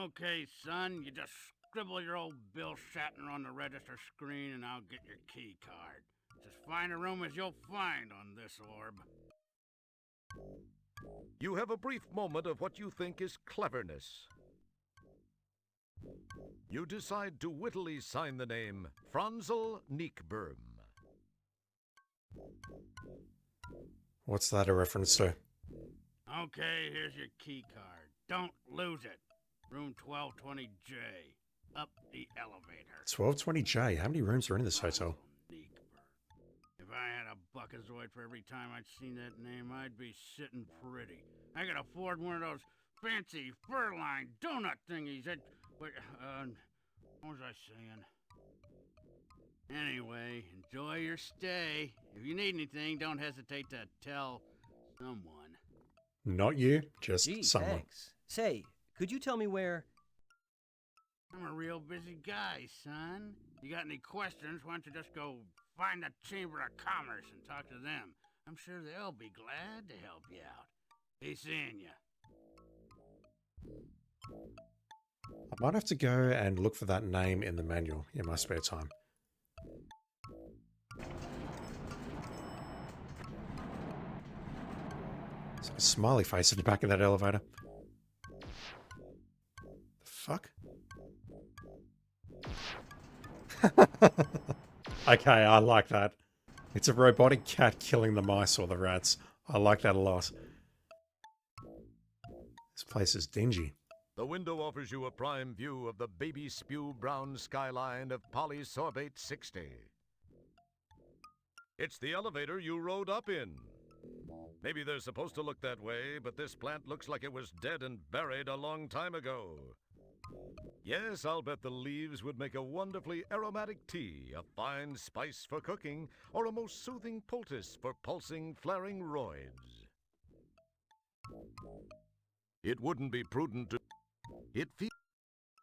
Okay, son, you just scribble your old Bill Shatner on the register screen and I'll get your key card. It's as fine a room as you'll find on this orb. You have a brief moment of what you think is cleverness. You decide to wittily sign the name Franzel Neekberm. What's that a reference to? Okay, here's your key card. Don't lose it. Room 1220J. Up the elevator. 1220J. How many rooms are in this hotel? If I had a buckazoid for every time I'd seen that name, I'd be sitting pretty. I could afford one of those fancy fur-lined donut thingies that... what was I saying? Anyway, enjoy your stay. If you need anything, don't hesitate to tell someone. Not you, just Gee, someone. thanks. Say, could you tell me where... I'm a real busy guy, son. You got any questions, why don't you just go find the Chamber of Commerce and talk to them. I'm sure they'll be glad to help you out. Be seeing you. I might have to go and look for that name in the manual in my spare time. There's a smiley face at the back of that elevator. The fuck? Okay, I like that. It's a robotic cat killing the mice or the rats. I like that a lot. This place is dingy. The window offers you a prime view of the baby spew brown skyline of Polysorbate 60. It's the elevator you rode up in. Maybe they're supposed to look that way, but this plant looks like it was dead and buried a long time ago. Yes, I'll bet the leaves would make a wonderfully aromatic tea, a fine spice for cooking, or a most soothing poultice for pulsing, flaring roids. It wouldn't be prudent to...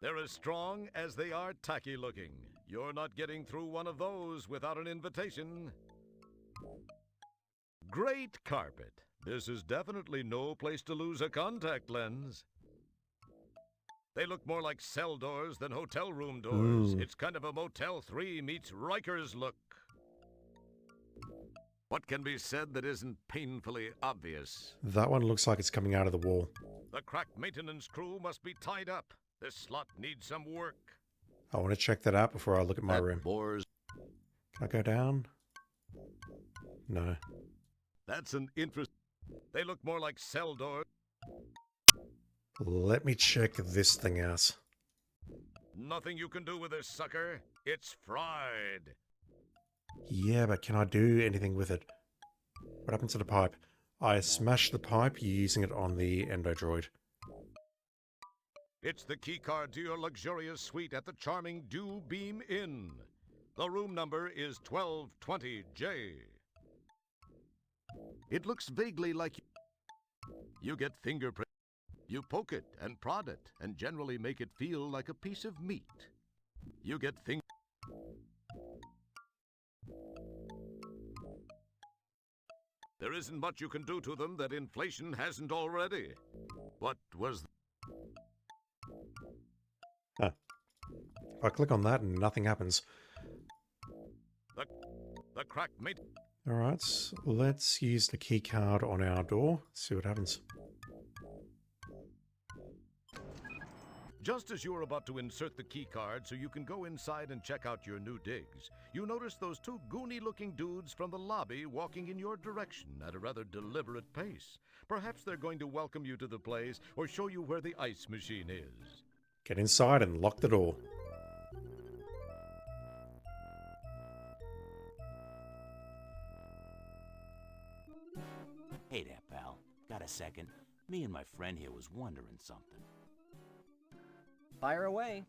They're as strong as they are tacky looking. You're not getting through one of those without an invitation. Great carpet. This is definitely no place to lose a contact lens. They look more like cell doors than hotel room doors. It's kind of a Motel 3 meets Rikers look. What can be said that isn't painfully obvious? That one looks like it's coming out of the wall. The crack maintenance crew must be tied up. This slot needs some work. I want to check that out before I look at my room. Bores. Can I go down? No. That's an interest. They look more like cell doors. Let me check this thing out. Nothing you can do with this sucker. It's fried. Yeah, but can I do anything with it? What happened to the pipe? I smashed the pipe using it on the Endodroid. It's the keycard to your luxurious suite at the charming Dew Beam Inn. The room number is 1220J. It looks vaguely like you get fingerprint. You poke it and prod it and generally make it feel like a piece of meat. You get There isn't much you can do to them that inflation hasn't already. What was... Huh. If I click on that and nothing happens. The crack mate. Alright, let's use the key card on our door. See what happens. Just as you're about to insert the key card so you can go inside and check out your new digs, you notice those two goony-looking dudes from the lobby walking in your direction at a rather deliberate pace. Perhaps they're going to welcome you to the place or show you where the ice machine is. Get inside and lock the door. Hey there, pal. Got a second? Me and my friend here was wondering something. Fire away.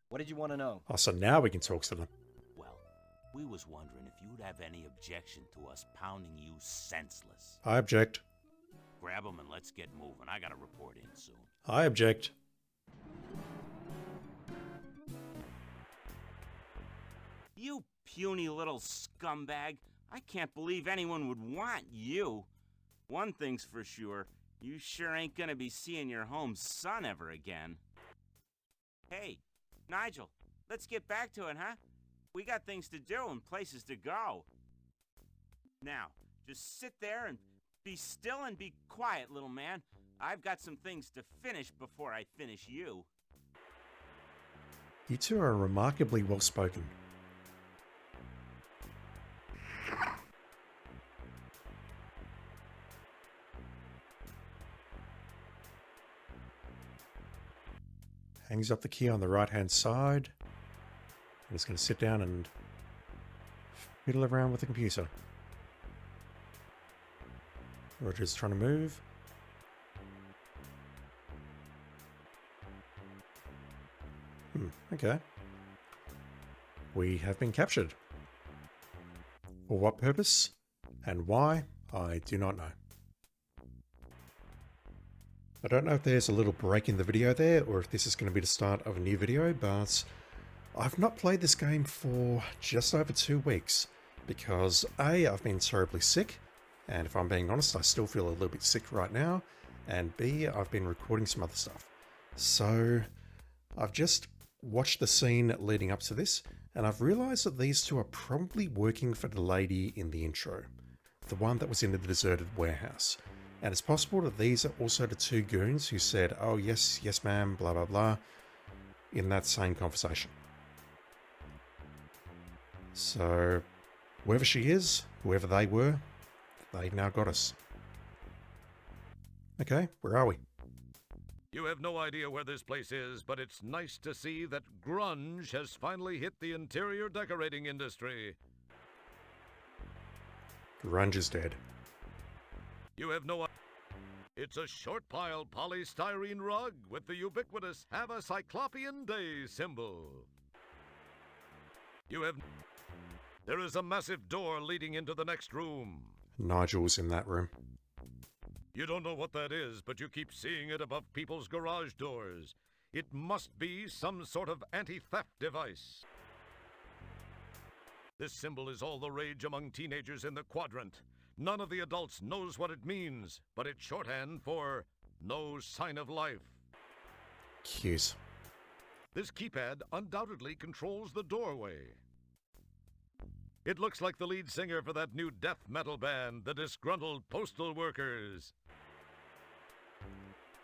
What did you want to know? Oh, so now we can talk to them. Well, we was wondering if you'd have any objection to us pounding you senseless. I object. Grab 'em and let's get moving. I gotta report in soon. I object. You puny little scumbag. I can't believe anyone would want you. One thing's for sure. You sure ain't gonna be seeing your home son ever again. Hey, Nigel, let's get back to it, huh? We got things to do and places to go. Now, just sit there and be still and be quiet, little man. I've got some things to finish before I finish you. You two are remarkably well spoken. Hangs up the key on the right hand side. I'm just going to sit down and fiddle around with the computer. Roger's trying to move. Okay. We have been captured. For what purpose and why, I do not know. I don't know if there's a little break in the video there or if this is going to be the start of a new video, but I've not played this game for just over 2 weeks because A, I've been terribly sick, and if I'm being honest, I still feel a little bit sick right now, and B, I've been recording some other stuff. So I've just watched the scene leading up to this, and I've realized that these two are probably working for the lady in the intro, the one that was in the deserted warehouse. And it's possible that these are also the 2 goons who said, "Oh yes, yes ma'am, blah blah blah," in that same conversation. So whoever she is, whoever they were, they now got us. Okay, where are we? You have no idea where this place is, but it's nice to see that grunge has finally hit the interior decorating industry. Grunge is dead. You have no idea. It's a short pile polystyrene rug with the ubiquitous "Have a Cyclopean Day" symbol. There is a massive door leading into the next room. Nigel's in that room. You don't know what that is, but you keep seeing it above people's garage doors. It must be some sort of anti-theft device. This symbol is all the rage among teenagers in the quadrant. None of the adults knows what it means, but it's shorthand for "no sign of life." Cute. This keypad undoubtedly controls the doorway. It looks like the lead singer for that new death metal band, the Disgruntled Postal Workers.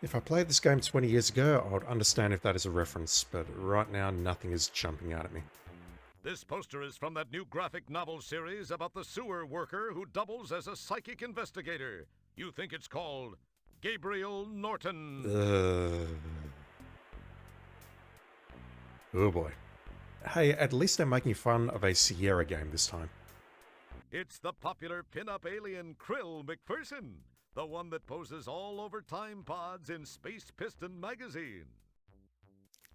If I played this game 20 years ago, I would understand if that is a reference, but right now nothing is jumping out at me. This poster is from that new graphic novel series about the sewer worker who doubles as a psychic investigator. You think it's called Gabriel Norton. Oh boy. Hey, at least they're making fun of a Sierra game this time. It's the popular pin-up alien Krill McPherson, the one that poses all over Time Pods in Space Piston magazine.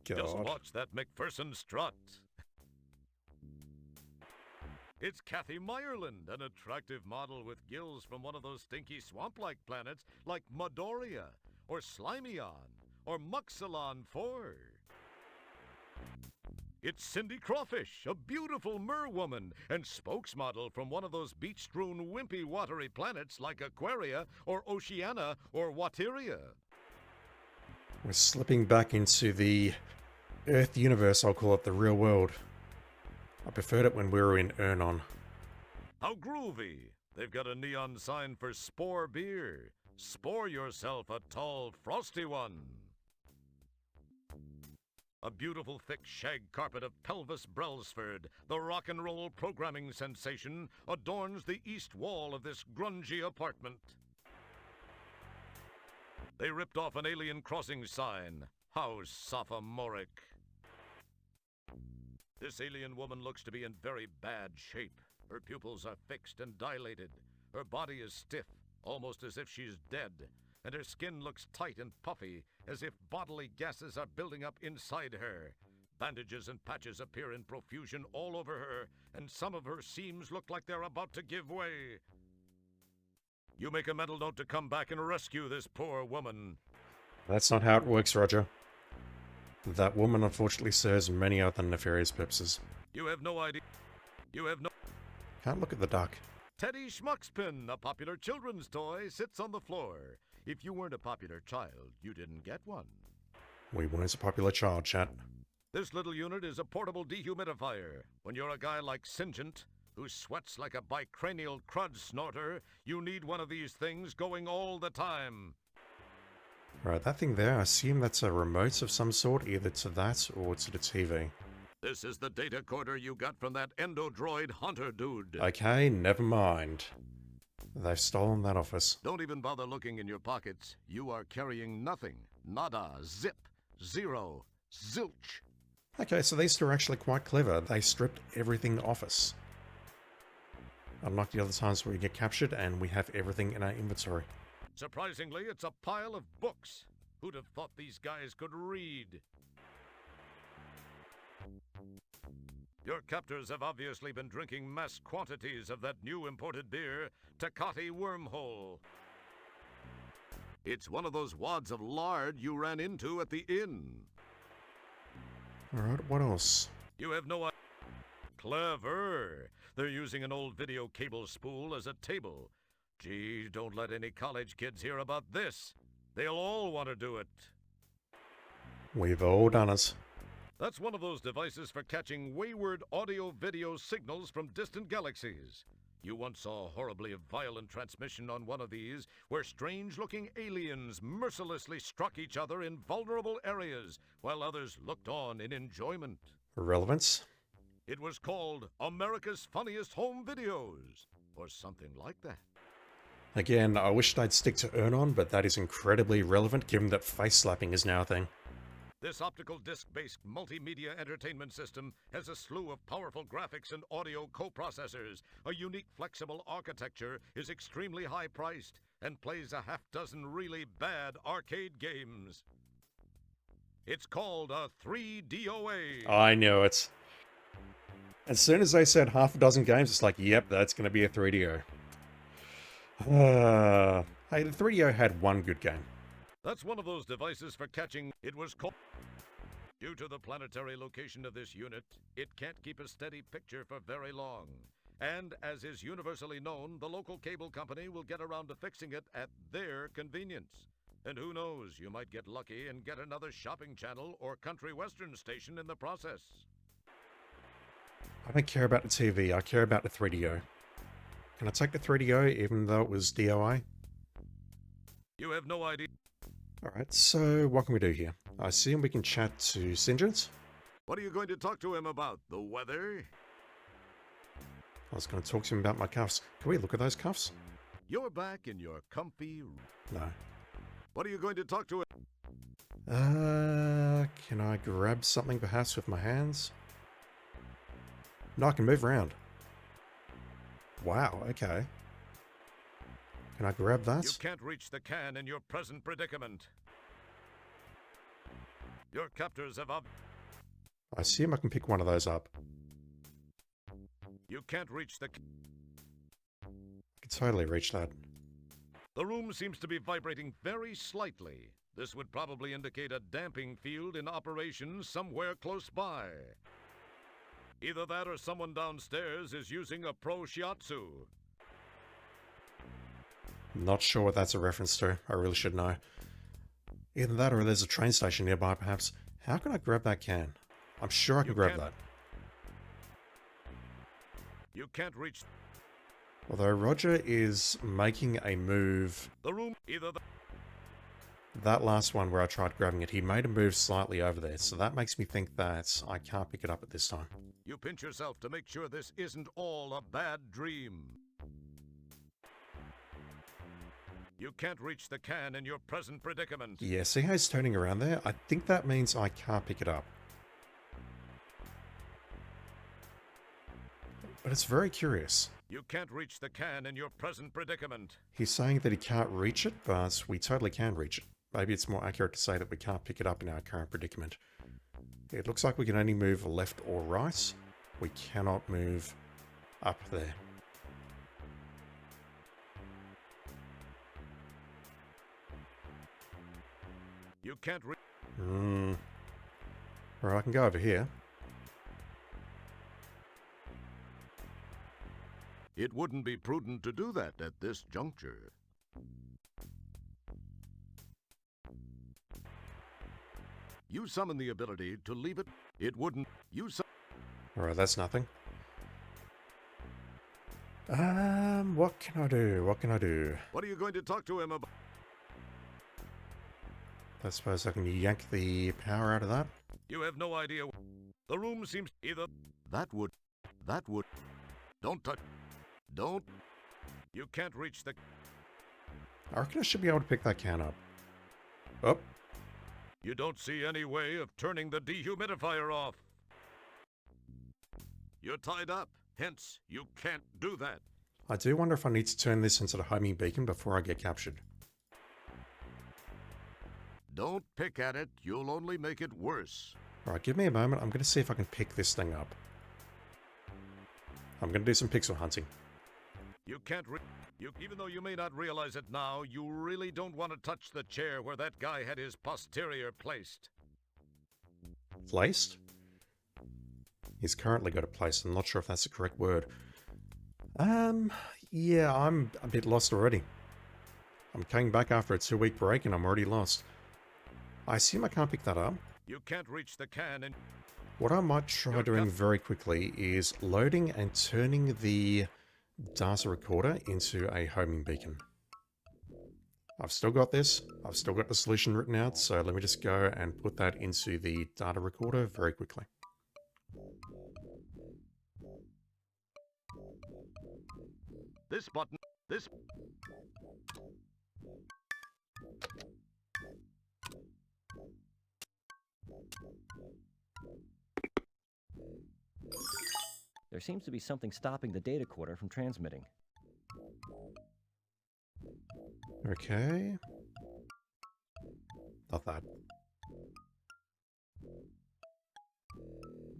God. Just watch that McPherson strut. It's Kathy Meyerland, an attractive model with gills from one of those stinky swamp-like planets like Madoria, or Slimyon, or Muxalon 4. It's Cindy Crawfish, a beautiful merwoman and spokesmodel from one of those beach-strewn, wimpy, watery planets like Aquaria, or Oceania, or Wateria. We're slipping back into the Earth universe, I'll call it the real world. I preferred it when we were in Ernon. How groovy! They've got a neon sign for Spore beer. Spore yourself a tall, frosty one. A beautiful thick shag carpet of Pelvis Brailsford, the rock and roll programming sensation, adorns the east wall of this grungy apartment. They ripped off an alien crossing sign. How sophomoric. This alien woman looks to be in very bad shape. Her pupils are fixed and dilated. Her body is stiff, almost as if she's dead. And her skin looks tight and puffy, as if bodily gases are building up inside her. Bandages and patches appear in profusion all over her, and some of her seams look like they're about to give way. You make a mental note to come back and rescue this poor woman. That's not how it works, Roger. That woman unfortunately serves many other nefarious purposes. You have no idea. You have no... Can't look at the duck. Teddy Schmuckspin, a popular children's toy, sits on the floor. If you weren't a popular child, you didn't get one. We weren't a popular child, chat. This little unit is a portable dehumidifier. When you're a guy like Singent, who sweats like a bicranial crud snorter, you need one of these things going all the time. Right, that thing there, I assume that's a remote of some sort, either to that or to the TV. This is the data corder you got from that endodroid hunter dude. Okay, never mind. They've stolen that off us. Don't even bother looking in your pockets. You are carrying nothing. Nada, zip, zero, zilch. Okay, so these two are actually quite clever. They stripped everything off us. Unlike the other times where we get captured and we have everything in our inventory. Surprisingly, it's a pile of books. Who'd have thought these guys could read? Your captors have obviously been drinking mass quantities of that new imported beer, Tecate Wormhole. It's one of those wads of lard you ran into at the inn. Alright, what else? You have no idea. Clever. They're using an old video cable spool as a table. Gee, don't let any college kids hear about this. They'll all want to do it. We've all done it. That's one of those devices for catching wayward audio-video signals from distant galaxies. You once saw a horribly violent transmission on one of these, where strange-looking aliens mercilessly struck each other in vulnerable areas, while others looked on in enjoyment. Relevance? It was called America's Funniest Home Videos, or something like that. Again, I wish they'd stick to Earn-On, but that is incredibly relevant given that face slapping is now a thing. This optical disc-based multimedia entertainment system has a slew of powerful graphics and audio coprocessors, a unique flexible architecture, is extremely high-priced, and plays a half-dozen really bad arcade games. It's called a 3DOA. I knew it. As soon as they said half a dozen games, it's like, yep, that's going to be a 3DO. Hey, the 3DO had one good game. That's one of those devices for catching. It was called. Due to the planetary location of this unit, it can't keep a steady picture for very long. And as is universally known, the local cable company will get around to fixing it at their convenience. And who knows, you might get lucky and get another shopping channel or country western station in the process. I don't care about the TV, I care about the 3DO. Can I take the 3DO even though it was DOI? You have no idea. Alright, so what can we do here? I assume we can chat to Singent. What are you going to talk to him about? The weather? I was going to talk to him about my cuffs. Can we look at those cuffs? You're back in your comfy... No. What are you going to talk to him? Can I grab something perhaps with my hands? No, I can move around. Wow, okay. Can I grab that? You can't reach the can in your present predicament. Your captors have up. I assume I can pick one of those up. You can't reach the... I can totally reach that. The room seems to be vibrating very slightly. This would probably indicate a damping field in operation somewhere close by. Either that or someone downstairs is using a pro shiatsu. Not sure what that's a reference to. I really should know. Either that or there's a train station nearby, perhaps. How can I grab that can? I'm sure I can grab that. You can't reach... Although Roger is making a move. The room, That last one where I tried grabbing it, he made a move slightly over there, so that makes me think that I can't pick it up at this time. You pinch yourself to make sure this isn't all a bad dream. You can't reach the can in your present predicament. Yeah, see how he's turning around there? I think that means I can't pick it up. But it's very curious. You can't reach the can in your present predicament. He's saying that he can't reach it, but we totally can reach it. Maybe it's more accurate to say that we can't pick it up in our current predicament. It looks like we can only move left or right. We cannot move up there. You can't reach... Or I can go over here. It wouldn't be prudent to do that at this juncture. You summon the ability to leave it. It wouldn't. Alright, that's nothing. What can I do? What can I do? What are you going to talk to him about? I suppose I can yank the power out of that. You have no idea. The room seems either. That would. Don't touch. Don't. You can't reach the. I reckon I should be able to pick that can up. Oh. You don't see any way of turning the dehumidifier off. You're tied up, hence you can't do that. I do wonder if I need to turn this into the homing beacon before I get captured. Don't pick at it, you'll only make it worse. Alright, give me a moment. I'm going to see if I can pick this thing up. I'm going to do some pixel hunting. You can't even though you may not realize it now, you really don't want to touch the chair where that guy had his posterior placed. Placed? He's currently got it placed. I'm not sure if that's the correct word. Yeah, I'm a bit lost already. I'm coming back after a 2-week break and I'm already lost. I assume I can't pick that up. You can't reach the can and... What I might try doing very quickly is loading and turning the data recorder into a homing beacon. I've still got this. I've still got the solution written out, so let me just go and put that into the data recorder very quickly. This button, this... There seems to be something stopping the data quarter from transmitting. Okay. Not that.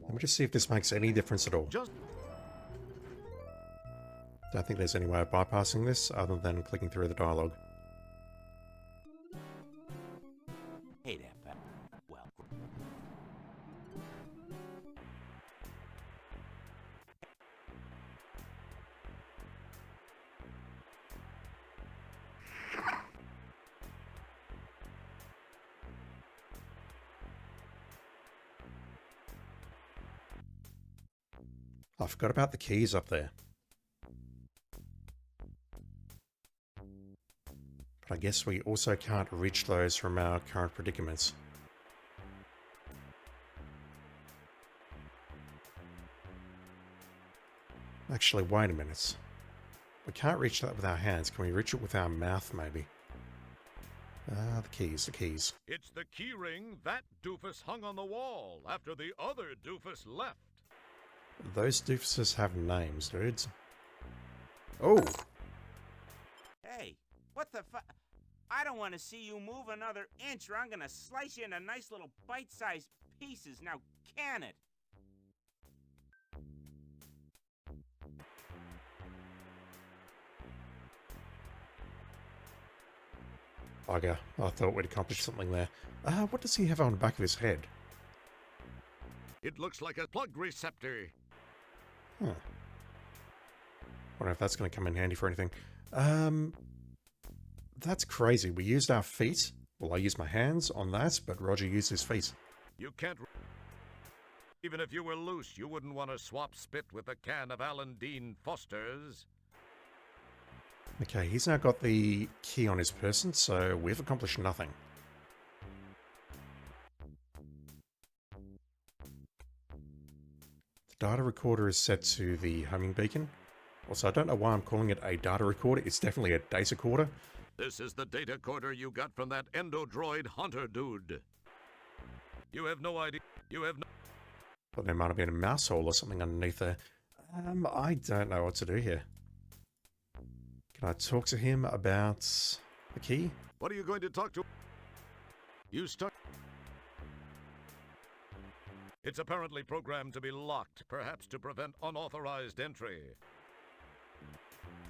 Let me just see if this makes any difference at all. Don't think there's any way of bypassing this other than clicking through the dialogue. Hey there, pal. Well, I forgot about the keys up there. But I guess we also can't reach those from our current predicaments. Actually, wait a minute. We can't reach that with our hands. Can we reach it with our mouth, maybe? Ah, the keys. It's the key ring that doofus hung on the wall after the other doofus left. Those doofuses have names, dudes. Oh! hey, what the fu... I don't want to see you move another inch or I'm gonna slice you into nice little bite-sized pieces. Now, can it? Bugger. I thought we'd accomplished something there. What does he have on the back of his head? It looks like a plug receptor. Huh. Wonder if that's going to come in handy for anything. That's crazy. We used our feet. Well, I used my hands on that, but Roger used his feet. You can't... Even if you were loose, you wouldn't want to swap spit with a can of Alan Dean Foster's. Okay, he's now got the key on his person, so we've accomplished nothing. The data recorder is set to the homing beacon. Also, I don't know why I'm calling it a data recorder. It's definitely a data recorder. This is the data quarter you got from that endodroid hunter dude. You have no idea. You have no... But there might have been a mouse hole or something underneath there. I don't know what to do here. Can I talk to him about the key? What are you going to talk to? You stuck... It's apparently programmed to be locked, perhaps to prevent unauthorized entry.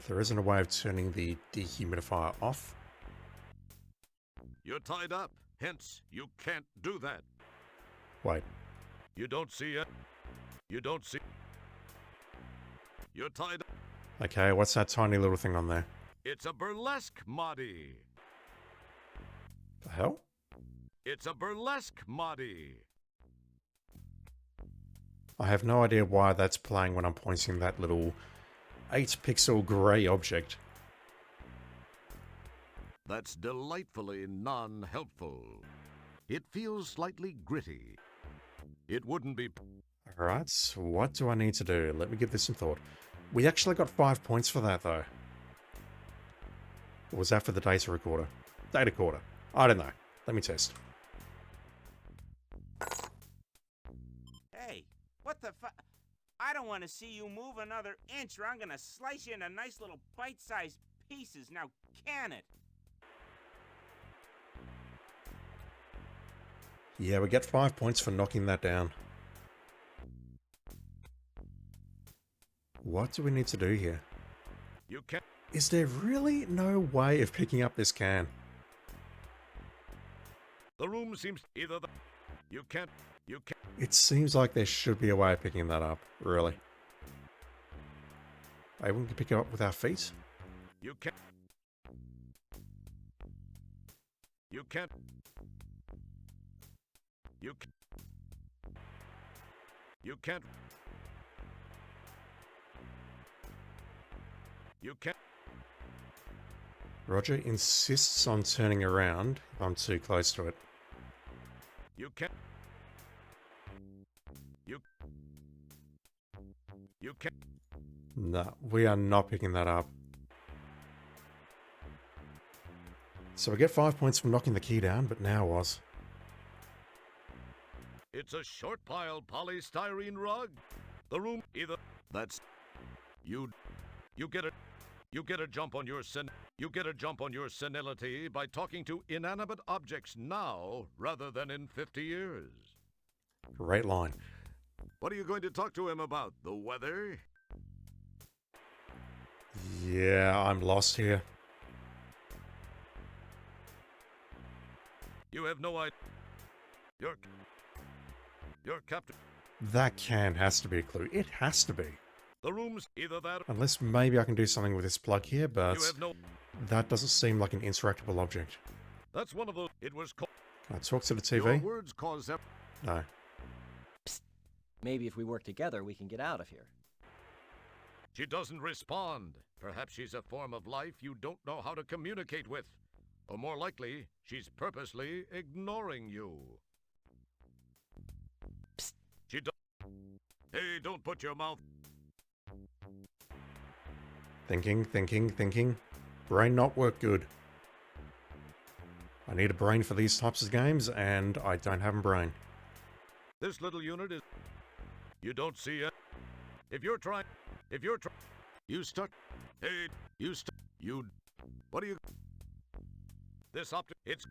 There isn't a way of turning the dehumidifier off. You're tied up, hence you can't do that. Wait. You don't see it. You don't see... You're tied up. Okay, what's that tiny little thing on there? It's a burlesque moddy. The hell? It's a burlesque Moddy. I have no idea why that's playing when I'm pointing that little 8-pixel grey object. That's delightfully non-helpful. It feels slightly gritty. It wouldn't be... Alright, so what do I need to do? Let me give this some thought. We actually got 5 points for that, though. Or was that for the data recorder? Data recorder. I don't know. Let me test. Hey, what the fu... I don't want to see you move another inch or I'm gonna slice you into nice little bite-sized pieces. Now, can it? Yeah, we get 5 points for knocking that down. What do we need to do here? You can't... Is there really no way of picking up this can? The room seems either the... You can't... It seems like there should be a way of picking that up, really. Hey, we can pick it up with our feet? You can't... You can't... You can't... You can't... You can't... Roger insists on turning around if I'm too close to it. You can't... You can't... No, we are not picking that up. So we get 5 points from knocking the key down, but now what? It's a short pile polystyrene rug. The room either... That's... You get a jump on your senility by talking to inanimate objects now rather than in 50 years. Great line. What are you going to talk to him about? The weather? Yeah, I'm lost here. You have no idea. Your captain. That can has to be a clue. It has to be. The room's either that or... Unless maybe I can do something with this plug here, but You have no... that doesn't seem like an interactable object. That's one of those... It was called... Can I talk to the Your TV? words cause... No. Maybe if we work together, we can get out of here. She doesn't respond. Perhaps she's a form of life you don't know how to communicate with. Or more likely, she's purposely ignoring you. Psst. She does... Hey, don't put your mouth... Thinking. Brain not work good. I need a brain for these types of games, and I don't have a brain. This little unit is... You don't see it. You stuck. Hey, you stuck. You... What are you... This optic... It's...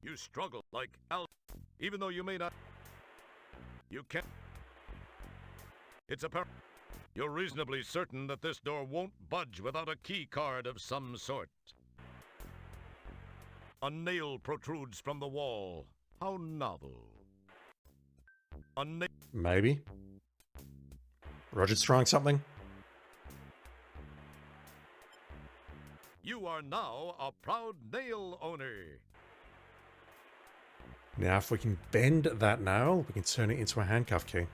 You struggle like Al... Even though you may not... You can't... It's apparent... You're reasonably certain that this door won't budge without a key card of some sort. A nail protrudes from the wall. How novel. A nail... Maybe. Roger's trying something. You are now a proud nail owner. Now, if we can bend that nail, we can turn it into a handcuff key.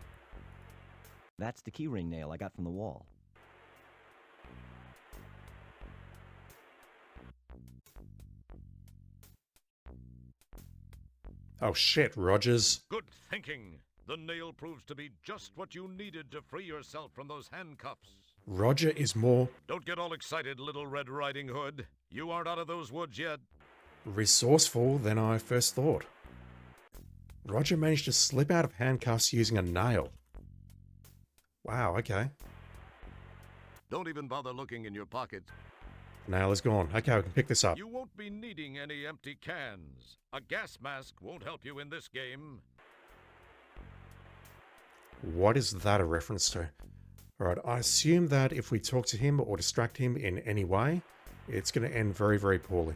That's the keyring nail I got from the wall. Oh shit, Rogers. Good thinking. The nail proves to be just what you needed to free yourself from those handcuffs. Roger is more Don't get all excited, Little Red Riding Hood. You aren't out of those woods yet. resourceful than I first thought. Roger managed to slip out of handcuffs using a nail. Wow, okay. Don't even bother looking in your pockets. Nail is gone. Okay, we can pick this up. You won't be needing any empty cans. A gas mask won't help you in this game. What is that a reference to? Alright, I assume that if we talk to him or distract him in any way, it's going to end very, very poorly.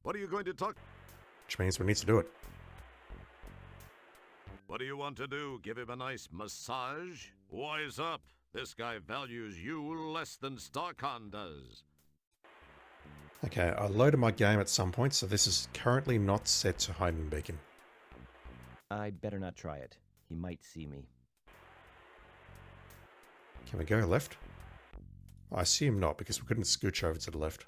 What are you going to talk? Which means we need to do it. What do you want to do? Give him a nice massage? Wise up. This guy values you less than Starcon does. Okay, I loaded my game at some point, so this is currently not set to homing beacon. I'd better not try it. He might see me. Can we go left? I assume not, because we couldn't scooch over to the left.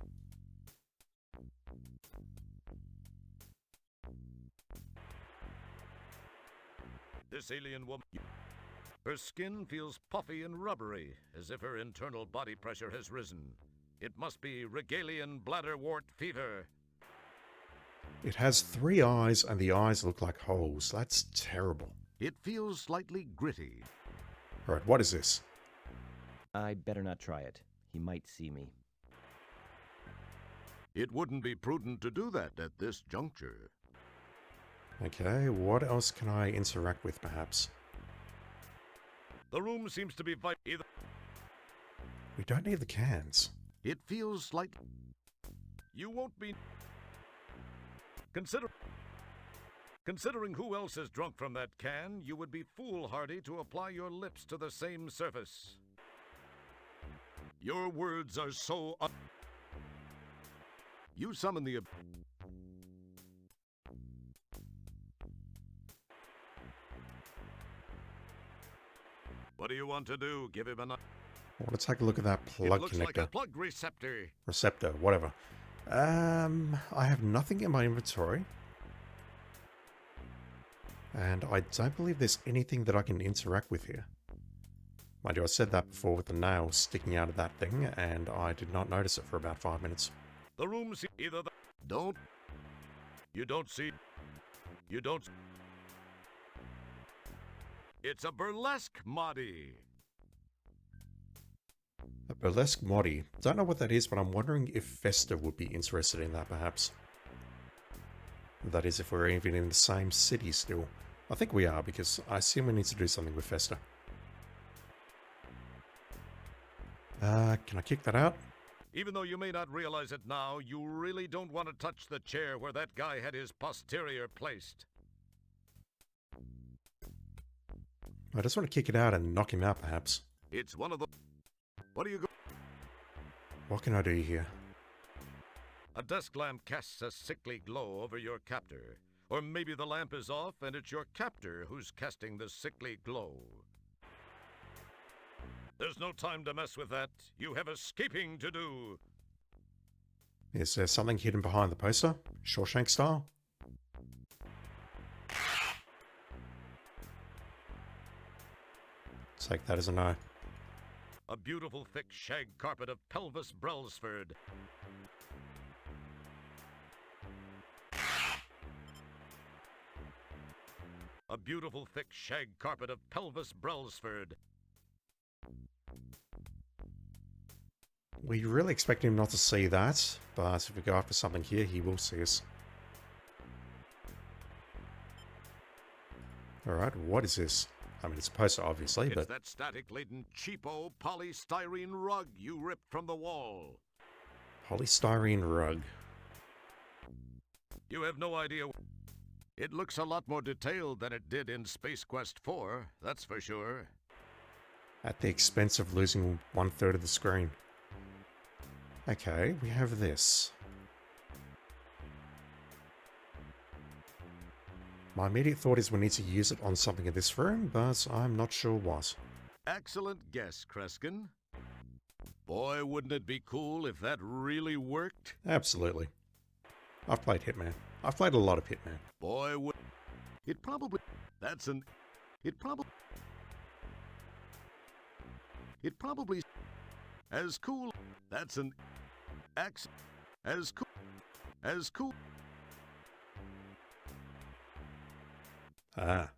This alien woman... Her skin feels puffy and rubbery, as if her internal body pressure has risen. It must be Regalian bladderwort fever. It has 3 eyes, and the eyes look like holes. That's terrible. It feels slightly gritty. Alright, what is this? I'd better not try it. He might see me. It wouldn't be prudent to do that at this juncture. Okay, what else can I interact with, perhaps? The room seems to be either. We don't need the cans. It feels like you won't be. Considering who else is drunk from that can, you would be foolhardy to apply your lips to the same surface. Your words are so. You summon the. What do you want to do? Give him a. I want to take a look at that plug It looks connector. like a plug receptor. Receptor, whatever. I have nothing in my inventory. And I don't believe there's anything that I can interact with here. Mind you, I said that before with the nail sticking out of that thing, and I did not notice it for about 5 minutes. The room's either the. Don't. You don't see. You don't. It's a burlesque moddy. A burlesque moddy. Don't know what that is, but I'm wondering if Fester would be interested in that, perhaps. That is, if we're even in the same city still. I think we are, because I assume we need to do something with Fester. Can I kick that out? Even though you may not realize it now, you really don't want to touch the chair where that guy had his posterior placed. I just want to kick it out and knock him out, perhaps. It's one of the... What do you go... What can I do here? A desk lamp casts a sickly glow over your captor. Or maybe the lamp is off and it's your captor who's casting the sickly glow. There's no time to mess with that. You have escaping to do. Is there something hidden behind the poster? Shawshank style? Take that as a no. A beautiful thick shag carpet of pelvis Brelsford. A beautiful thick shag carpet of pelvis Brelsford. We really expect him not to see that, but if we go after something here, he will see us. Alright, what is this? I mean, it's a poster, obviously, It's but... that static-laden, cheapo polystyrene rug you ripped from the wall. Polystyrene rug. You have no idea. It looks a lot more detailed than it did in Space Quest 4, that's for sure. At the expense of losing 1/3 of the screen. Okay, we have this. My immediate thought is we need to use it on something in this room, but I'm not sure what. Excellent guess, Kreskin. Boy, wouldn't it be cool if that really worked? Absolutely. I've played Hitman. I've played a lot of Hitman. Boy, would... It probably... That's an... It probably... It probably... As cool... That's an... As cool... As cool... Ah.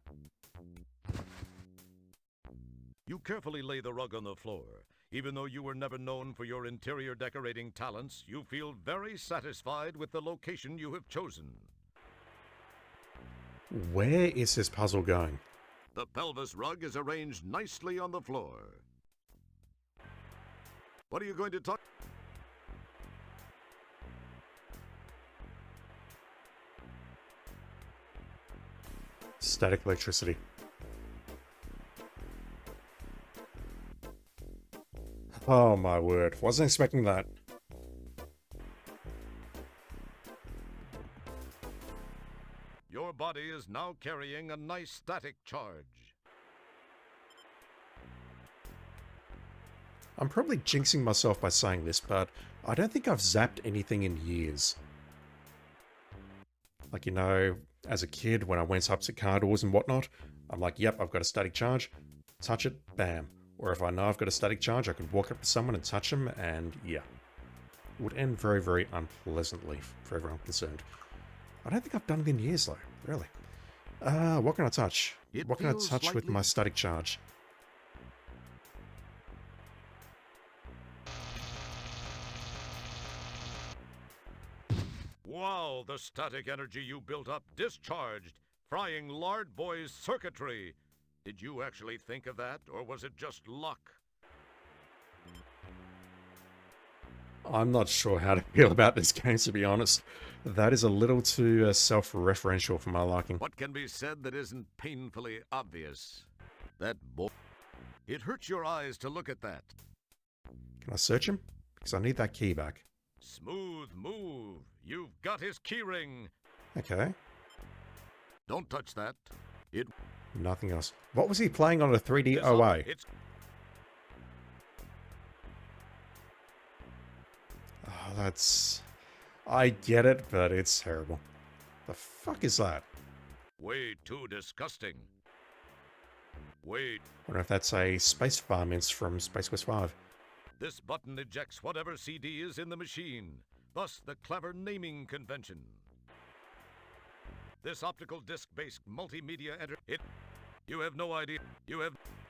You carefully lay the rug on the floor. Even though you were never known for your interior decorating talents, you feel very satisfied with the location you have chosen. Where is this puzzle going? The pelvis rug is arranged nicely on the floor. What are you going to talk? Static electricity. Oh my word. Wasn't expecting that. now carrying a nice static charge. I'm probably jinxing myself by saying this, but I don't think I've zapped anything in years. Like, you know, as a kid, when I went up to car doors and whatnot, I'm like, yep, I've got a static charge, touch it, bam. Or if I know I've got a static charge, I can walk up to someone and touch them, and yeah. It would end very, very unpleasantly for everyone concerned. I don't think I've done it in years, though, really. What can I touch? What can I touch with my static charge? Wow, the static energy you built up discharged, frying Lard Boy's circuitry. Did you actually think of that, or was it just luck? I'm not sure how to feel about this game, to be honest. That is a little too self-referential for my liking. What can be said that isn't painfully obvious? That boy... It hurts your eyes to look at that. Can I search him? Because I need that key back. Smooth move. You've got his keyring. Okay. Don't touch that. It... Nothing else. What was he playing on a 3D This OA? It's... Oh, that's... I get it, but it's terrible. The fuck is that? way too disgusting. Wait. I wonder if that's a space varmints from Space Quest 5. This button ejects whatever CD is in the machine, thus the clever naming convention. This optical disc-based multimedia You have no idea.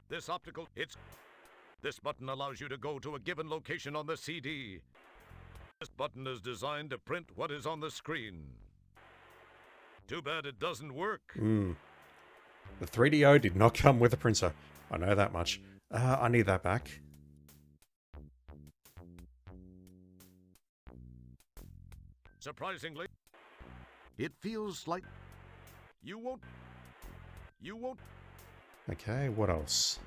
This button allows you to go to a given location on the CD. This button is designed to print what is on the screen. Too bad it doesn't work. The 3DO did not come with a printer. I know that much. I need that back. Surprisingly, it feels like you won't. Okay, what else?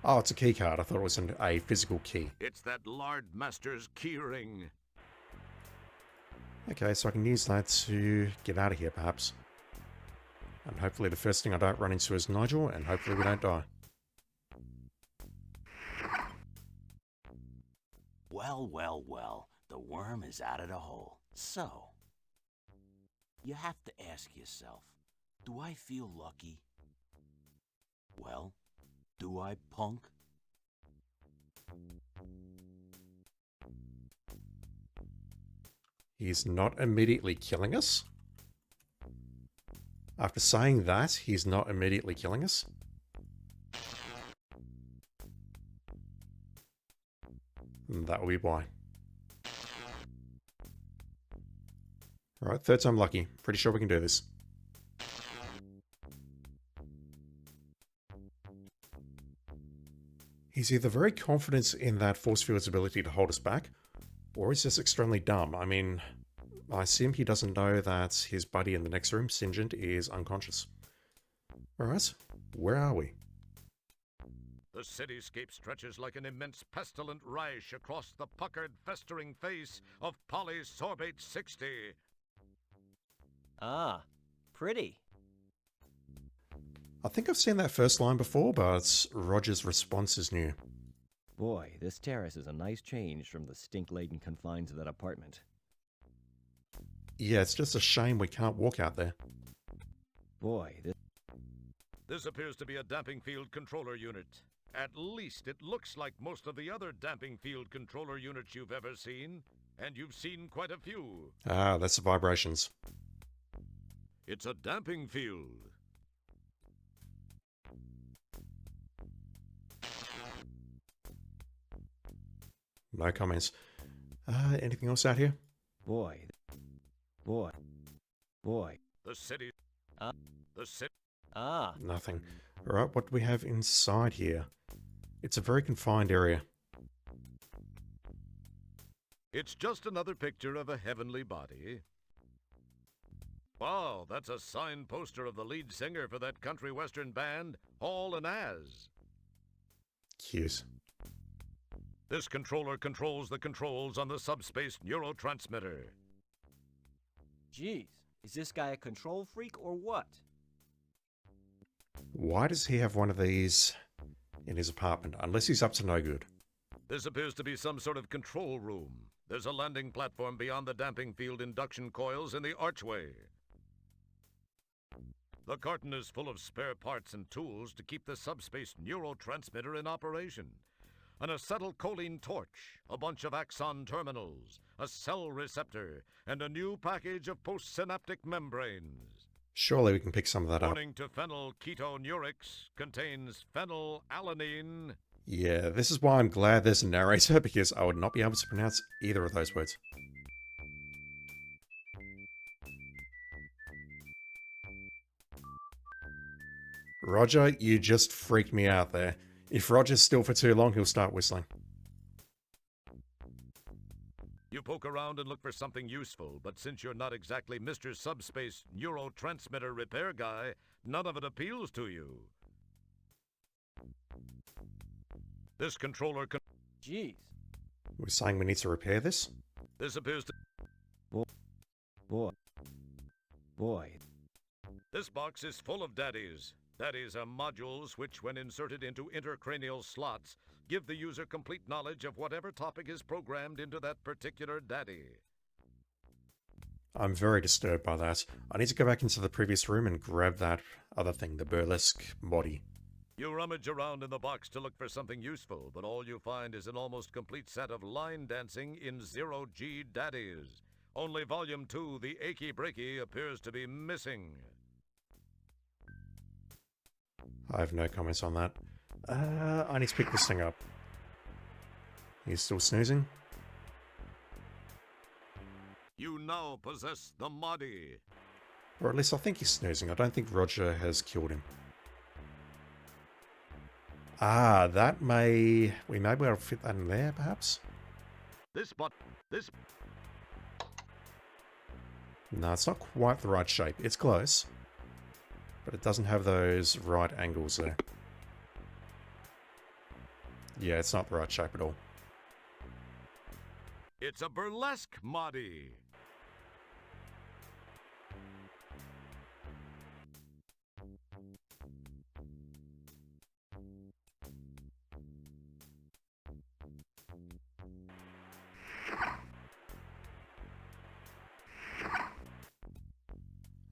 Oh, it's a key card. I thought it was a physical key. It's that Lard Master's keyring. Okay, so I can use that to get out of here, perhaps. And hopefully the first thing I don't run into is Nigel, and hopefully we don't die. Well, well, well. The worm is out of the hole. So, you have to ask yourself, do I feel lucky? Well, do I, punk? He's not immediately killing us. After saying that, he's not immediately killing us. And that will be why. Alright, third time lucky. Pretty sure we can do this. He's either very confident in that force field's ability to hold us back, or he's just extremely dumb. I mean, I assume he doesn't know that his buddy in the next room, Singent, is unconscious. Alright, where are we? The cityscape stretches like an immense pestilent rash across the puckered, festering face of Polysorbate 60. Ah, pretty. I think I've seen that first line before, but Roger's response is new. Boy, this terrace is a nice change from the stink-laden confines of that apartment. Yeah, it's just a shame we can't walk out there. Boy, This appears to be a damping field controller unit. At least it looks like most of the other damping field controller units you've ever seen, and you've seen quite a few. Ah, that's the vibrations. It's a damping field. No comments. Anything else out here? boy. The city. The city. Ah, Nothing. Alright, what do we have inside here? It's a very confined area. It's just another picture of a heavenly body. Wow, that's a signed poster of the lead singer for that country western band, Hall and Az. Cute. This controller controls the controls on the subspace neurotransmitter. jeez. Is this guy a control freak or what? Why does he have one of these in his apartment? Unless he's up to no good. This appears to be some sort of control room. There's a landing platform beyond the damping field induction coils in the archway. The carton is full of spare parts and tools to keep the subspace neurotransmitter in operation. An acetylcholine torch, a bunch of axon terminals, a cell receptor, and a new package of postsynaptic membranes. Surely we can pick some of that up. Warning to phenylketonurics, contains phenylalanine. Yeah, this is why I'm glad there's a narrator, because I would not be able to pronounce either of those words. Roger, you just freaked me out there. If Roger's still for too long, he'll start whistling. You poke around and look for something useful, but since you're not exactly Mr. Subspace Neurotransmitter Repair Guy, none of it appeals to you. This controller Jeez. We're saying we need to repair this? This appears to... Boy. This box is full of daddies. Daddies are modules which, when inserted into intercranial slots, give the user complete knowledge of whatever topic is programmed into that particular daddy. I'm very disturbed by that. I need to go back into the previous room and grab that other thing, the burlesque body. You rummage around in the box to look for something useful, but all you find is an almost complete set of line dancing in zero-G daddies. Only Volume 2, the Achy Breaky, appears to be missing. I have no comments on that. I need to pick this thing up. He's still snoozing? You now possess the Mahdi. Or at least I think he's snoozing. I don't think Roger has killed him. Ah, that may... We may be able to fit that in there, perhaps? This... No, it's not quite the right shape. It's close. But it doesn't have those right angles there. Yeah, it's not the right shape at all. It's a burlesque Mahdi.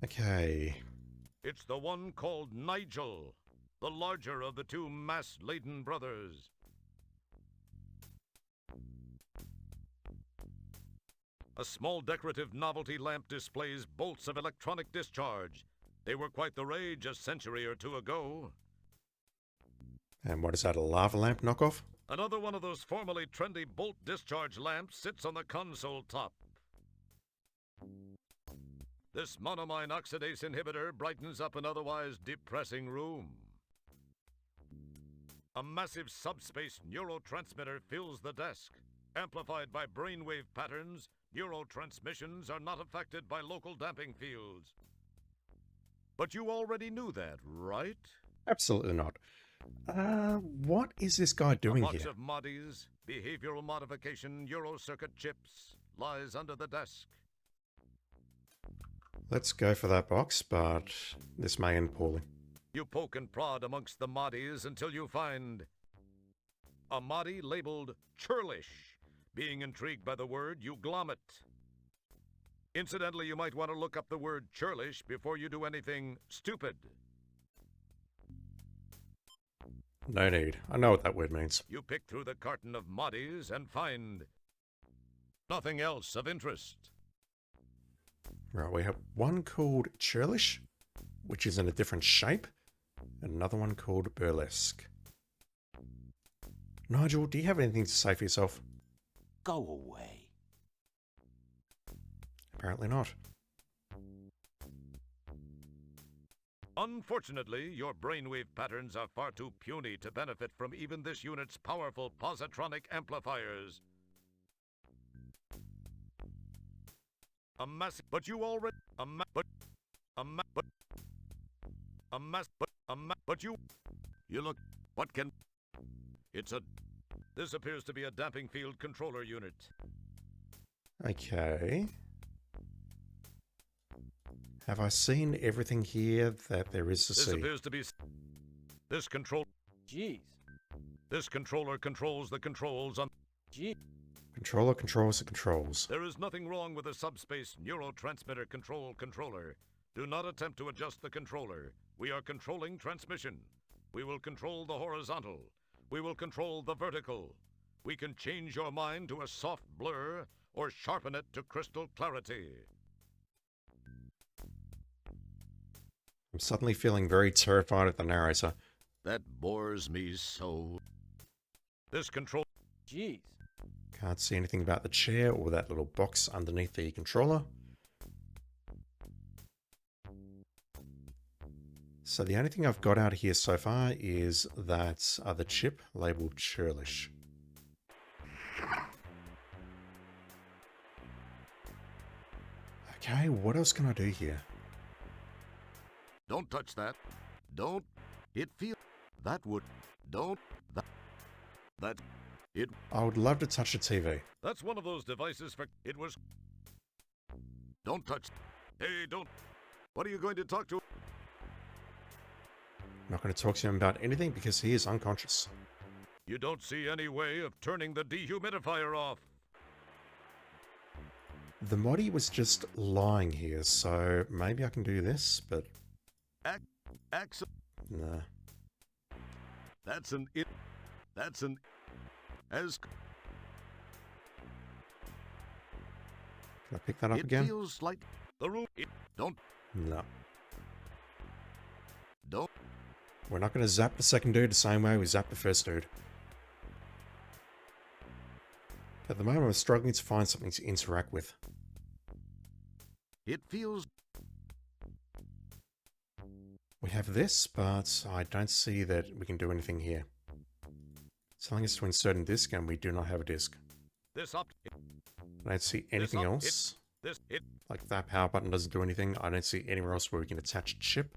Okay. It's the one called Nigel, the larger of the two mass-laden brothers. A small decorative novelty lamp displays bolts of electronic discharge. They were quite the rage a century or two ago. And what is that, a lava lamp knockoff? Another one of those formerly trendy bolt discharge lamps sits on the console top. This monoamine oxidase inhibitor brightens up an otherwise depressing room. A massive subspace neurotransmitter fills the desk. Amplified by brainwave patterns, neurotransmissions are not affected by local damping fields. But you already knew that, right? Absolutely not. What is this guy doing A box here? of Mahdi's, behavioral modification neurocircuit chips, lies under the desk. Let's go for that box, but this may end poorly. You poke and prod amongst the Mahdi's until you find a Mahdi labeled churlish. Being intrigued by the word, you glom it. Incidentally, you might want to look up the word churlish before you do anything stupid. No need. I know what that word means. You pick through the carton of Mahdi's and find nothing else of interest. Right, we have one called Churlish, which is in a different shape, and another one called Burlesque. Nigel, do you have anything to say for yourself? Go away. Apparently not. Unfortunately, your brainwave patterns are far too puny to benefit from even this unit's powerful positronic amplifiers. But you already... But you... You look... What can... It's a... This appears to be a damping field controller unit. Okay. Have I seen everything here that there is to This see? appears to be... This control. Jeez. This controller controls the controls on. Gee. Controller controls the controls. There is nothing wrong with a subspace neurotransmitter controller. Do not attempt to adjust the controller. We are controlling transmission. We will control the horizontal. We will control the vertical. We can change your mind to a soft blur or sharpen it to crystal clarity. I'm suddenly feeling very terrified of the narrator. That bores me so. This control. Jeez. Can't see anything about the chair or that little box underneath the controller. So the only thing I've got out of here so far is that other chip labeled churlish. Okay, what else can I do here? Don't touch that. Don't. It feel. That would. Don't. That. It. I would love to touch the TV. That's one of those devices for. It was. Don't touch. Hey, don't. What are you going to talk to? I'm not going to talk to him about anything because he is unconscious. You don't see any way of turning the dehumidifier off. The moddy was just lying here, so maybe I can do this, but nah. That's an it. That's an. As. Can I pick that up It again? feels like the room. Don't. No. Don't. We're not going to zap the second dude the same way we zapped the first dude. At the moment, I'm struggling to find something to interact with. It feels. We have this, but I don't see that we can do anything here. It's telling us to insert a disc, and we do not have a disc. This up. I don't see anything else. This it. Like that power button doesn't do anything. I don't see anywhere else where we can attach a chip.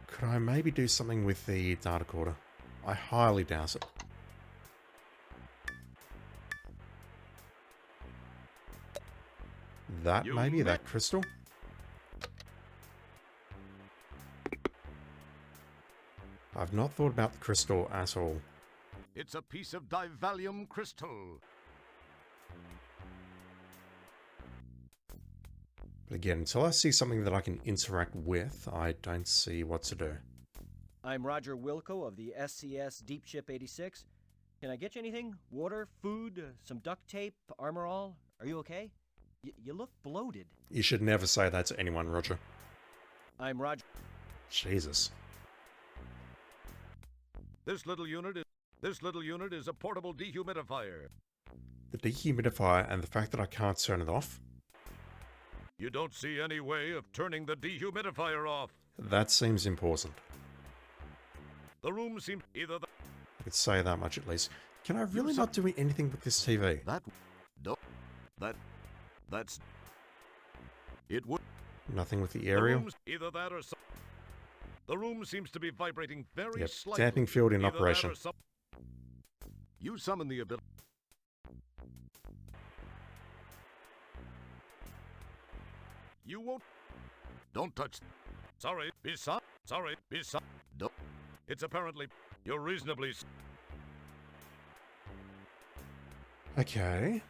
Could I maybe do something with the data recorder? I highly doubt it. That maybe, that crystal? I've not thought about the crystal at all. It's a piece of divalium crystal. But again, until I see something that I can interact with, I don't see what to do. I'm Roger Wilco of the SCS Deep Ship 86. Can I get you anything? Water, food, some duct tape, armor all? Are you okay? You look bloated. You should never say that to anyone, Roger. I'm Roger. Jesus. This little unit is a portable dehumidifier. The dehumidifier and the fact that I can't turn it off? You don't see any way of turning the dehumidifier off. That seems important. The room seems either the... I could say that much at least. Can I really not do anything with this TV? That's... It would... Nothing with the aerial? Either that or some... The room seems to be vibrating very slightly. Damping field in Either operation. You summon the ability... You won't... Don't touch... Sorry, Sorry, Don't... It's apparently... You're reasonably... Okay.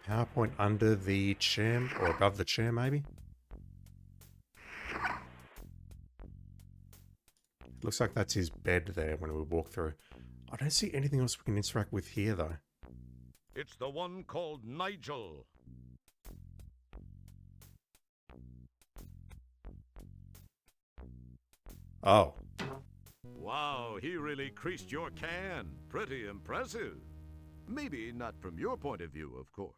PowerPoint under the chair, or above the chair maybe? Looks like that's his bed there when we walk through. I don't see anything else we can interact with here though. It's the one called Nigel. Oh. Wow, he really creased your can. Pretty impressive. Maybe not from your point of view, of course.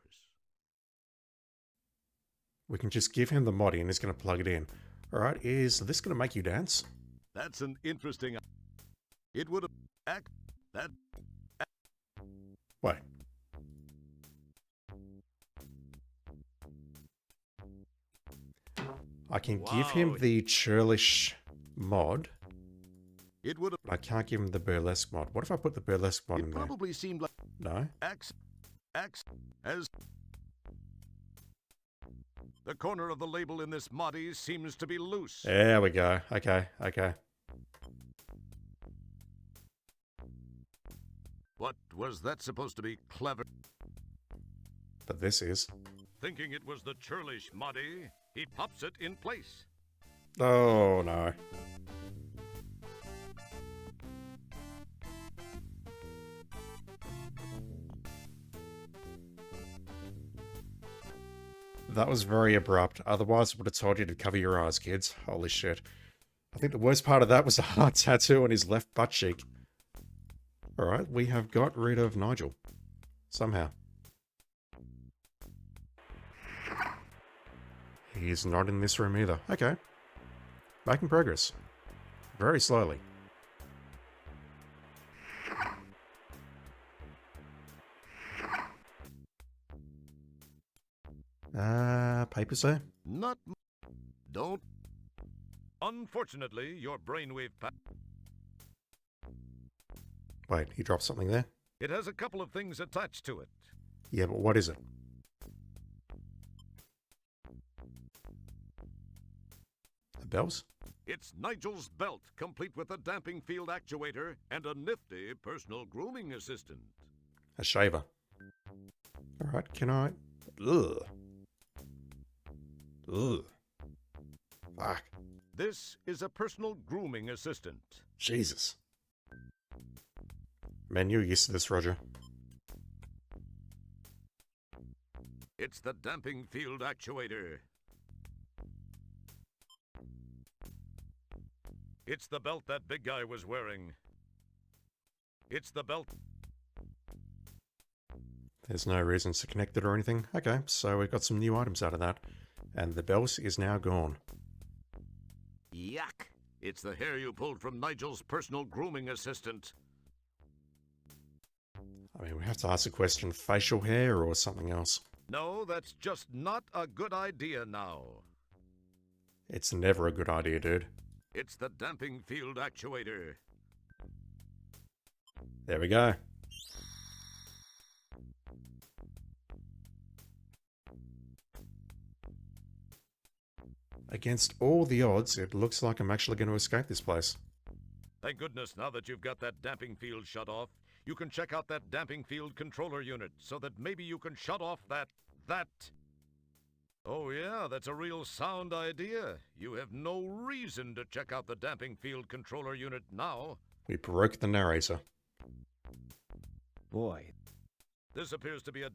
We can just give him the moddy and he's going to plug it in. Alright, is this going to make you dance? That's an interesting... It would have... Wait. I can give him the churlish mod. It would have... I can't give him the burlesque mod. What if I put the burlesque mod in It there? probably seemed like... No? X as... The corner of the label in this Mahdi seems to be loose. There we go. Okay. What was that supposed to be clever? But this is. Thinking it was the churlish Mahdi, he pops it in place. Oh, no. That was very abrupt. Otherwise, I would have told you to cover your eyes, kids. Holy shit. I think the worst part of that was the heart tattoo on his left butt cheek. Alright, we have got rid of Nigel. Somehow. He's not in this room either. Okay. Making progress. Very slowly. Papers there? Don't. Unfortunately, your brainwave Wait, he dropped something there? it has a couple of things attached to it. Yeah, but what is it? The bells? It's Nigel's belt, complete with a damping field actuator and a nifty personal grooming assistant. A shaver. Alright, can I... Ugh. Ugh. Fuck. This is a personal grooming assistant. Jesus. Man, you're used to this, Roger. It's the damping field actuator. It's the belt that big guy was wearing. It's the belt. There's no reasons to connect it or anything. Okay, so we've got some new items out of that. And the belt is now gone. Yuck! It's the hair you pulled from Nigel's personal grooming assistant. I mean, we have to ask the question, facial hair or something else? No, that's just not a good idea now. It's never a good idea, dude. It's the damping field actuator. There we go. Against all the odds, it looks like I'm actually going to escape this place. Thank goodness now that you've got that damping field shut off, you can check out that damping field controller unit so that maybe you can shut off that... Oh yeah, that's a real sound idea. You have no reason to check out the damping field controller unit now. We broke the narrator. Boy, This appears to be a...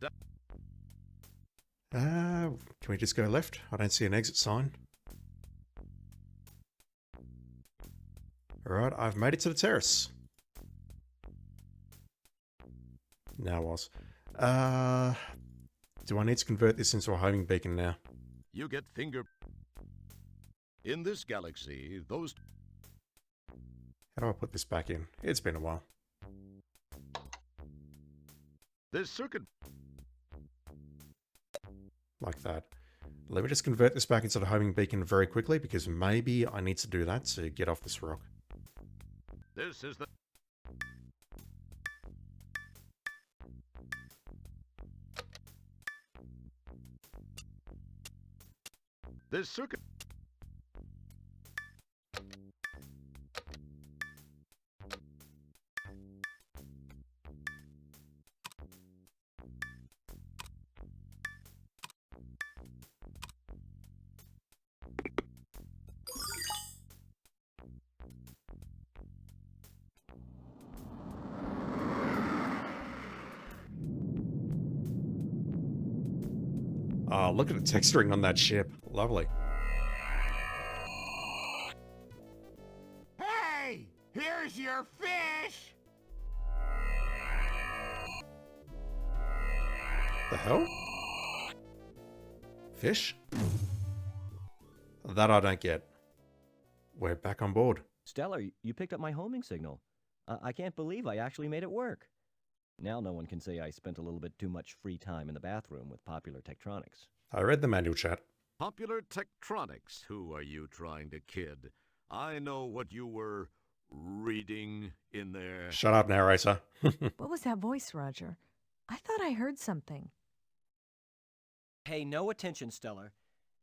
Can we just go left? I don't see an exit sign. Alright, I've made it to the terrace. Now was. Do I need to convert this into a homing beacon now? You get finger... In this galaxy, those... How do I put this back in? It's been a while. This circuit... Like that. Let me just convert this back into the homing beacon very quickly, because maybe I need to do that to get off this rock. This is the... This circuit... Oh, look at the texturing on that ship. Lovely. Hey! Here's your fish! The hell? Fish? That I don't get. We're back on board. Stellar, you picked up my homing signal. I can't believe I actually made it work. Now no one can say I spent a little bit too much free time in the bathroom with Popular Tektronix. I read the manual chat. Popular Tektronix, who are you trying to kid? I know what you were reading in there. Shut up, narrator. What was that voice, Roger? I thought I heard something. Pay no attention, Stellar.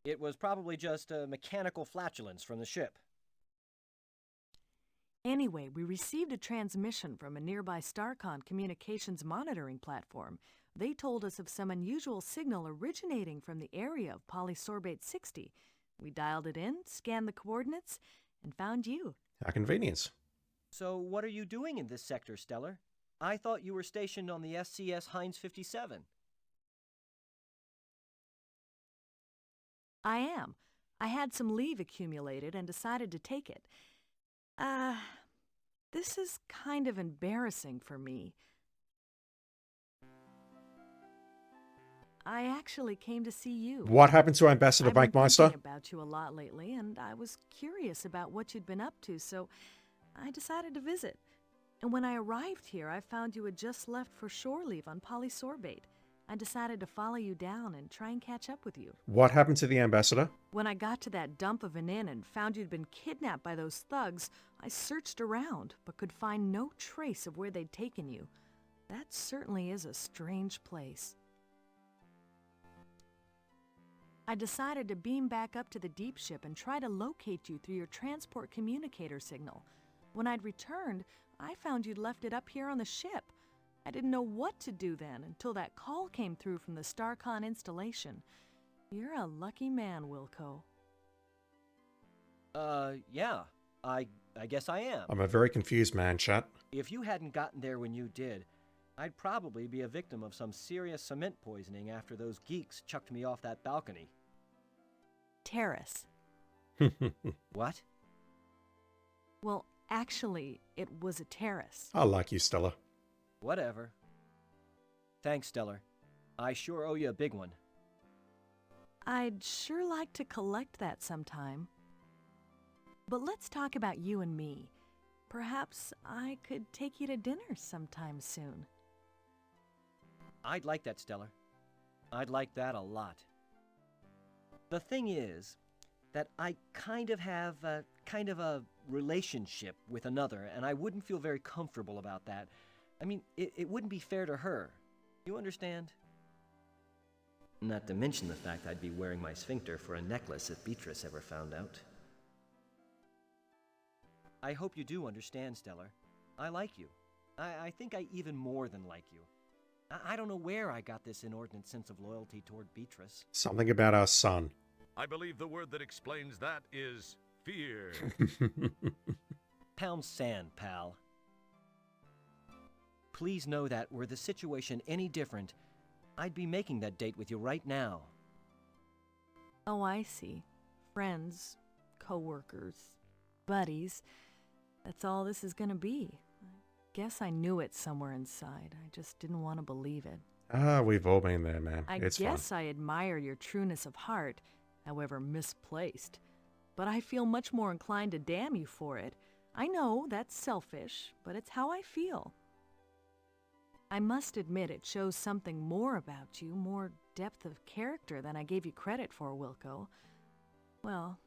It was probably just a mechanical flatulence from the ship. Anyway, we received a transmission from a nearby StarCon communications monitoring platform. They told us of some unusual signal originating from the area of polysorbate 60. We dialed it in, scanned the coordinates, and found you. How convenient. So what are you doing in this sector, Stellar? I thought you were stationed on the SCS Heinz 57. I am. I had some leave accumulated and decided to take it. This is kind of embarrassing for me. I actually came to see you. What happened to Ambassador I've been Bankmeister? thinking about you a lot lately, and I was curious about what you'd been up to, so I decided to visit. And when I arrived here, I found you had just left for shore leave on polysorbate. I decided to follow you down and try and catch up with you. What happened to the Ambassador? When I got to that dump of an inn and found you'd been kidnapped by those thugs, I searched around, but could find no trace of where they'd taken you. That certainly is a strange place. I decided to beam back up to the deep ship and try to locate you through your transport communicator signal. When I'd returned, I found you'd left it up here on the ship. I didn't know what to do then until that call came through from the StarCon installation. You're a lucky man, Wilco. Yeah. I guess I am. I'm a very confused man, chat. If you hadn't gotten there when you did, I'd probably be a victim of some serious cement poisoning after those geeks chucked me off that balcony. Terrace. What? Well, actually, it was a terrace. I like you, Stella. Whatever. Thanks, Stellar. I sure owe you a big one. I'd sure like to collect that sometime. But let's talk about you and me. Perhaps I could take you to dinner sometime soon. I'd like that, Stellar. I'd like that a lot. The thing is that I kind of have a relationship with another, and I wouldn't feel very comfortable about that. I mean, it wouldn't be fair to her. You understand? Not to mention the fact I'd be wearing my sphincter for a necklace if Beatrice ever found out. I hope you do understand, Stellar. I like you. I think I even more than like you. I don't know where I got this inordinate sense of loyalty toward Beatrice. Something about our son. I believe the word that explains that is fear. Pound sand, pal. Please know that were the situation any different, I'd be making that date with you right now. Oh, I see. Friends, co-workers, buddies. That's all this is gonna be. I guess I knew it somewhere inside. I just didn't want to believe it. Ah, we've all been there, man. I It's guess fun. I admire your trueness of heart, however misplaced. But I feel much more inclined to damn you for it. I know that's selfish, but it's how I feel. I must admit it shows something more about you, more depth of character than I gave you credit for, Wilco. Well,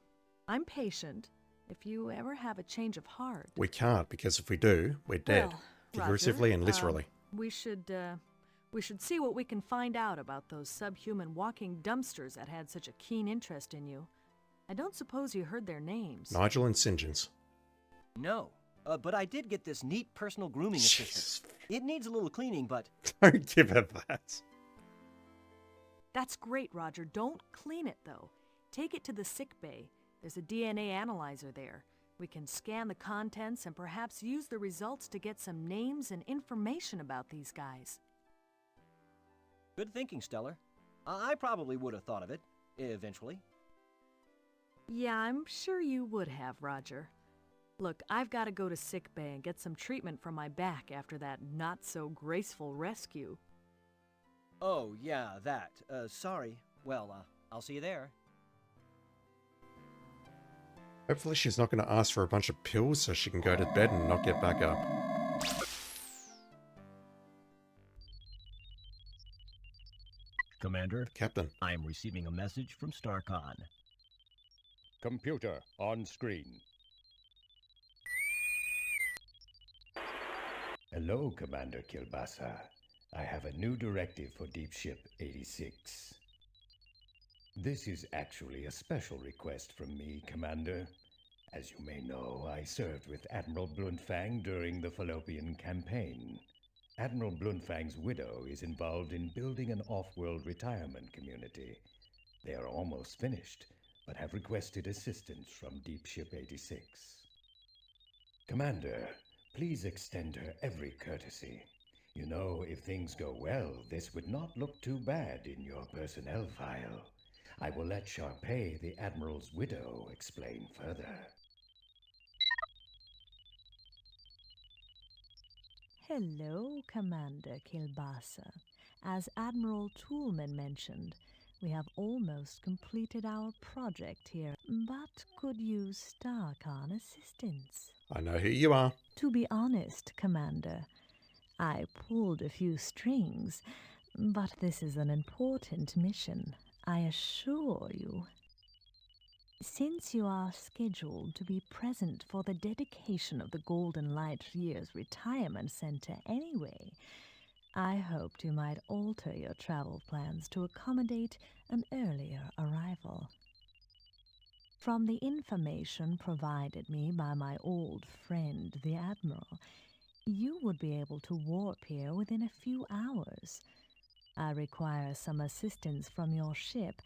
I'm patient. If you ever have a change of heart... We can't, because if we do, we're dead. Well, Figuratively Roger, and literally. We should see what we can find out about those subhuman walking dumpsters that had such a keen interest in you. I don't suppose you heard their names. Nigel and Singent. No, but I did get this neat personal grooming assistant. Jesus. It needs a little cleaning, but... Don't give her that. That's great, Roger. Don't clean it, though. Take it to the sick bay. There's a DNA analyzer there. We can scan the contents and perhaps use the results to get some names and information about these guys. Good thinking, Stellar. I probably would have thought of it, eventually. Yeah, I'm sure you would have, Roger. Look, I've got to go to sick bay and get some treatment for my back after that not-so-graceful rescue. Oh, yeah, that. Sorry. Well, I'll see you there. Hopefully she's not going to ask for a bunch of pills so she can go to bed and not get back up. Commander, Captain. I am receiving a message from StarCon. Computer on screen. Hello, Commander Kilbasa. I have a new directive for Deep Ship 86. This is actually a special request from me, Commander. As you may know, I served with Admiral Bluntfang during the Fallopian Campaign. Admiral Bluntfang's widow is involved in building an off-world retirement community. They are almost finished, but have requested assistance from Deep Ship 86. Commander, please extend her every courtesy. You know, if things go well, this would not look too bad in your personnel file. I will let Sharpay, the Admiral's widow, explain further. Hello, Commander Kilbasa. As Admiral Toolman mentioned, we have almost completed our project here, but could use Starcon assistance. I know who you are. To be honest, Commander, I pulled a few strings, but this is an important mission, I assure you. Since you are scheduled to be present for the dedication of the Golden Light Year's Retirement Center anyway, I hoped you might alter your travel plans to accommodate an earlier arrival. From the information provided me by my old friend, the Admiral, you would be able to warp here within a few hours. I require some assistance from your ship,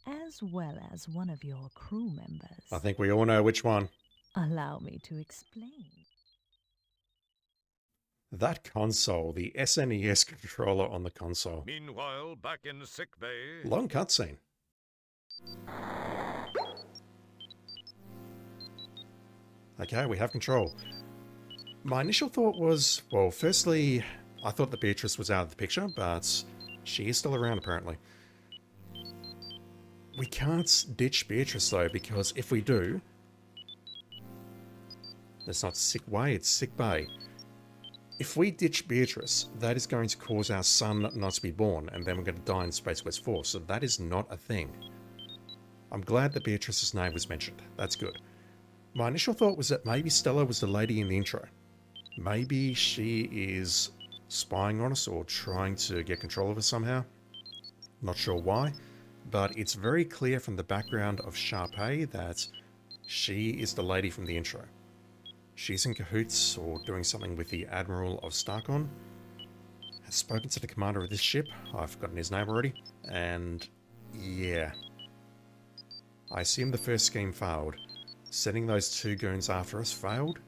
as well as one of your crew members. I think we all know which one. Allow me to explain. That console, the SNES controller on the console. Meanwhile, back in sickbay. Long cutscene. Okay, we have control. My initial thought was, well, firstly, I thought that Beatrice was out of the picture, but she is still around apparently. We can't ditch Beatrice though, because if we do, that's not sick way, it's sick bay. If we ditch Beatrice, that is going to cause our son not to be born, and then we're going to die in Space Quest 4, so that is not a thing. I'm glad that Beatrice's name was mentioned. That's good. My initial thought was that maybe Stella was the lady in the intro. Maybe she is spying on us or trying to get control of us somehow. Not sure why, but it's very clear from the background of Sharpay that she is the lady from the intro. She's in cahoots or doing something with the Admiral of Starcon. Has spoken to the commander of this ship. I've forgotten his name already. And yeah. I assume the first scheme failed. Sending those two goons after us failed.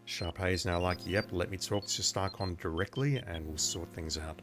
Sharpay is now like, yep, let me talk to Starcon directly and we'll sort things out.